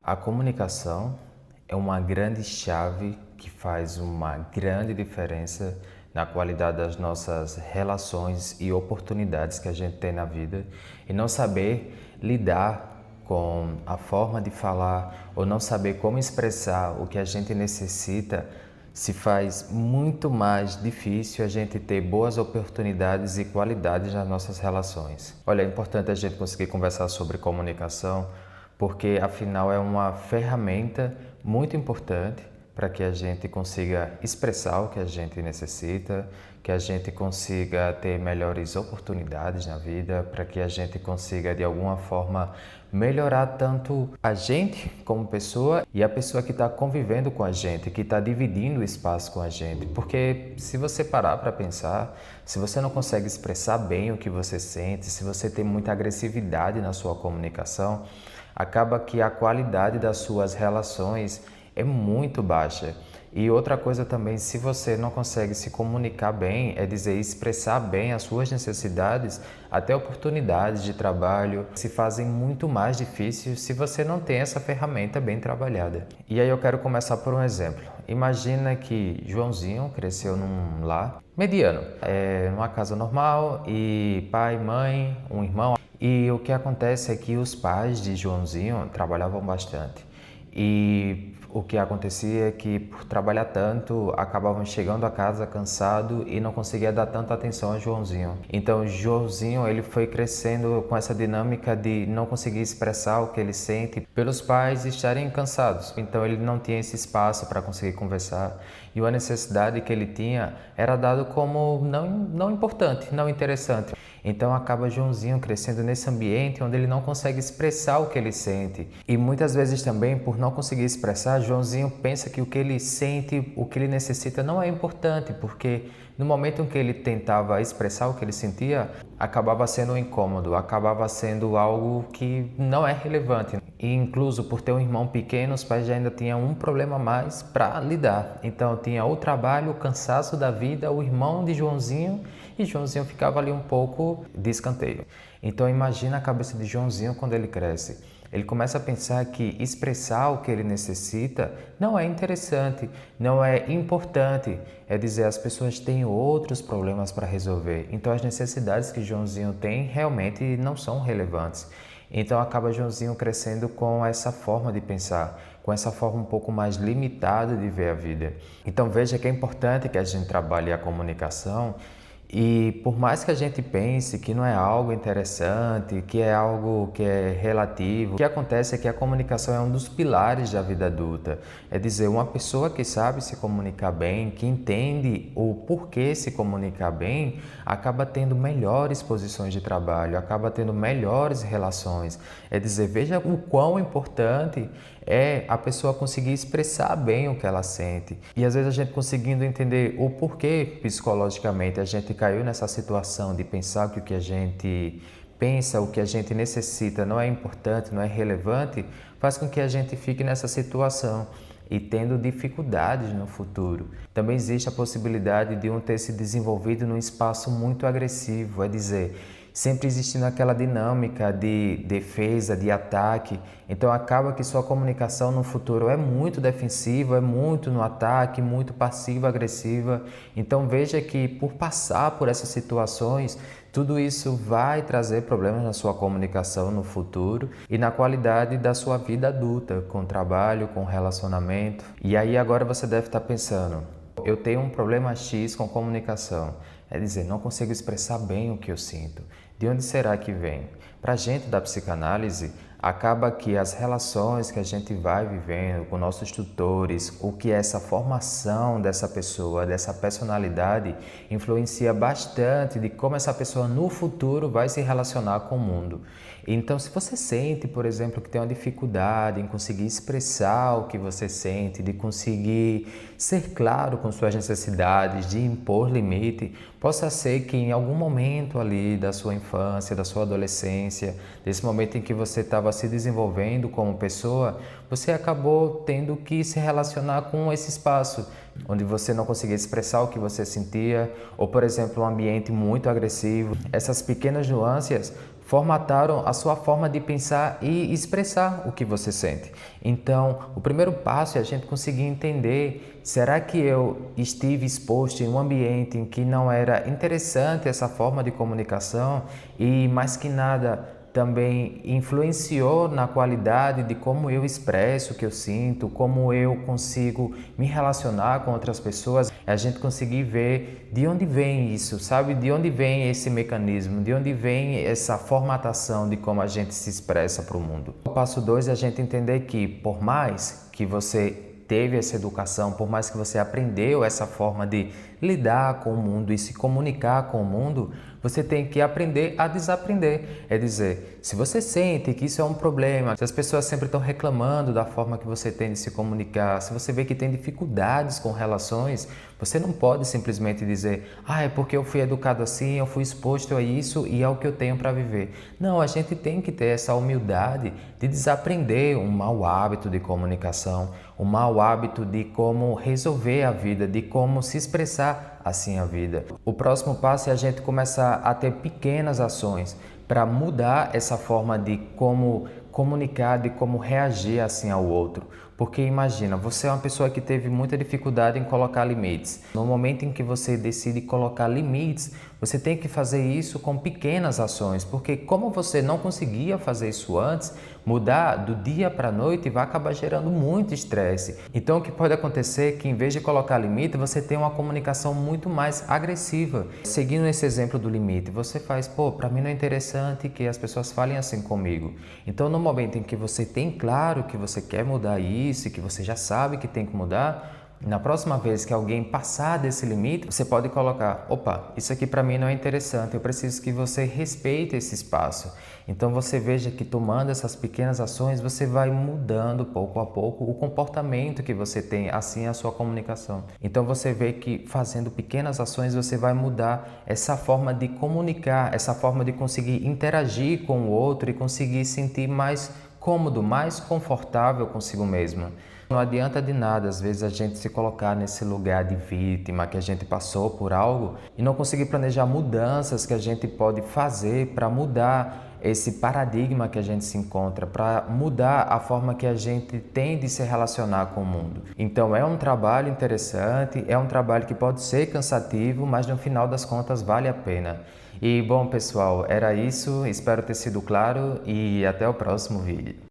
A comunicação é uma grande chave que faz uma grande diferença na qualidade das nossas relações e oportunidades que a gente tem na vida. E não saber lidar com a forma de falar ou não saber como expressar o que a gente necessita, se faz muito mais difícil a gente ter boas oportunidades e qualidades nas nossas relações. Olha, é importante a gente conseguir conversar sobre comunicação, porque afinal é uma ferramenta muito importante para que a gente consiga expressar o que a gente necessita, que a gente consiga ter melhores oportunidades na vida, para que a gente consiga de alguma forma melhorar tanto a gente como pessoa e a pessoa que está convivendo com a gente, que está dividindo o espaço com a gente. Porque se você parar para pensar, se você não consegue expressar bem o que você sente, se você tem muita agressividade na sua comunicação, acaba que a qualidade das suas relações é muito baixa. E outra coisa também, se você não consegue se comunicar bem, é dizer, expressar bem as suas necessidades, até oportunidades de trabalho se fazem muito mais difíceis se você não tem essa ferramenta bem trabalhada. E aí eu quero começar por um exemplo. Imagina que Joãozinho cresceu num lar mediano, numa casa normal, e pai, mãe, um irmão. E o que acontece é que os pais de Joãozinho trabalhavam bastante. E o que acontecia é que, por trabalhar tanto, acabavam chegando a casa cansado e não conseguia dar tanta atenção a Joãozinho. Então, Joãozinho ele foi crescendo com essa dinâmica de não conseguir expressar o que ele sente pelos pais estarem cansados. Então, ele não tinha esse espaço para conseguir conversar. E a necessidade que ele tinha era dado como não importante, não interessante. Então acaba Joãozinho crescendo nesse ambiente onde ele não consegue expressar o que ele sente. E muitas vezes também, por não conseguir expressar, Joãozinho pensa que o que ele sente, o que ele necessita não é importante, porque no momento em que ele tentava expressar o que ele sentia, acabava sendo um incômodo, acabava sendo algo que não é relevante. E incluso por ter um irmão pequeno, os pais já ainda tinham um problema a mais para lidar. Então tinha o trabalho, o cansaço da vida, o irmão de Joãozinho, e Joãozinho ficava ali um pouco de escanteio. Então imagina a cabeça de Joãozinho quando ele cresce. Ele começa a pensar que expressar o que ele necessita não é interessante, não é importante. É dizer, as pessoas têm outros problemas para resolver. Então as necessidades que Joãozinho tem realmente não são relevantes. Então acaba Joãozinho crescendo com essa forma de pensar, com essa forma um pouco mais limitada de ver a vida. Então veja que é importante que a gente trabalhe a comunicação. E por mais que a gente pense que não é algo interessante, que é algo que é relativo, o que acontece é que a comunicação é um dos pilares da vida adulta. É dizer, uma pessoa que sabe se comunicar bem, que entende o porquê se comunicar bem, acaba tendo melhores posições de trabalho, acaba tendo melhores relações. É dizer, veja o quão importante é a pessoa conseguir expressar bem o que ela sente. E às vezes a gente conseguindo entender o porquê psicologicamente a gente caiu nessa situação de pensar que o que a gente pensa, o que a gente necessita não é importante, não é relevante, faz com que a gente fique nessa situação e tendo dificuldades no futuro. Também existe a possibilidade de um ter se desenvolvido num espaço muito agressivo, é dizer, sempre existindo aquela dinâmica de defesa, de ataque. Então acaba que sua comunicação no futuro é muito defensiva, é muito no ataque, muito passiva-agressiva. Então veja que por passar por essas situações, tudo isso vai trazer problemas na sua comunicação no futuro e na qualidade da sua vida adulta, com trabalho, com relacionamento. E aí agora você deve estar pensando, eu tenho um problema X com comunicação. É dizer, não consigo expressar bem o que eu sinto. De onde será que vem? Para a gente da psicanálise, acaba que as relações que a gente vai vivendo com nossos tutores, o que é essa formação dessa pessoa, dessa personalidade, influencia bastante de como essa pessoa no futuro vai se relacionar com o mundo. Então, se você sente, por exemplo, que tem uma dificuldade em conseguir expressar o que você sente, de conseguir ser claro com suas necessidades, de impor limite, possa ser que em algum momento ali da sua infância, da sua adolescência, desse momento em que você estava se desenvolvendo como pessoa, você acabou tendo que se relacionar com esse espaço, onde você não conseguia expressar o que você sentia, ou, por exemplo, um ambiente muito agressivo. Essas pequenas nuances formataram a sua forma de pensar e expressar o que você sente. Então, o primeiro passo é a gente conseguir entender, será que eu estive exposto em um ambiente em que não era interessante essa forma de comunicação e, mais que nada, também influenciou na qualidade de como eu expresso o que eu sinto, como eu consigo me relacionar com outras pessoas. É a gente conseguir ver de onde vem isso, sabe? De onde vem esse mecanismo, de onde vem essa formatação de como a gente se expressa para o mundo. O passo 2 é a gente entender que, por mais que você teve essa educação, por mais que você aprendeu essa forma de lidar com o mundo e se comunicar com o mundo, você tem que aprender a desaprender. É dizer, se você sente que isso é um problema, se as pessoas sempre estão reclamando da forma que você tem de se comunicar, se você vê que tem dificuldades com relações, você não pode simplesmente dizer, é porque eu fui educado assim, eu fui exposto a isso e é o que eu tenho para viver. Não, a gente tem que ter essa humildade de desaprender um mau hábito de comunicação, um mau hábito de como resolver a vida, de como se expressar assim a vida. O próximo passo é a gente começar a ter pequenas ações para mudar essa forma de como comunicar, de como reagir assim ao outro. Porque imagina, você é uma pessoa que teve muita dificuldade em colocar limites. No momento em que você decide colocar limites, você tem que fazer isso com pequenas ações, porque como você não conseguia fazer isso antes, mudar do dia para a noite vai acabar gerando muito estresse. Então o que pode acontecer é que em vez de colocar limite, você tem uma comunicação muito mais agressiva. Seguindo esse exemplo do limite, você faz, para mim não é interessante que as pessoas falem assim comigo. Então no momento em que você tem claro que você quer mudar isso e que você já sabe que tem que mudar, na próxima vez que alguém passar desse limite, você pode colocar, isso aqui para mim não é interessante, eu preciso que você respeite esse espaço. Então você veja que tomando essas pequenas ações, você vai mudando pouco a pouco o comportamento que você tem, assim a sua comunicação. Então você vê que fazendo pequenas ações, você vai mudar essa forma de comunicar, essa forma de conseguir interagir com o outro e conseguir sentir mais cômodo, mais confortável consigo mesmo. Não adianta de nada, às vezes, a gente se colocar nesse lugar de vítima, que a gente passou por algo e não conseguir planejar mudanças que a gente pode fazer para mudar esse paradigma que a gente se encontra, para mudar a forma que a gente tem de se relacionar com o mundo. Então é um trabalho interessante, é um trabalho que pode ser cansativo, mas no final das contas vale a pena. E bom, pessoal, era isso, espero ter sido claro e até o próximo vídeo.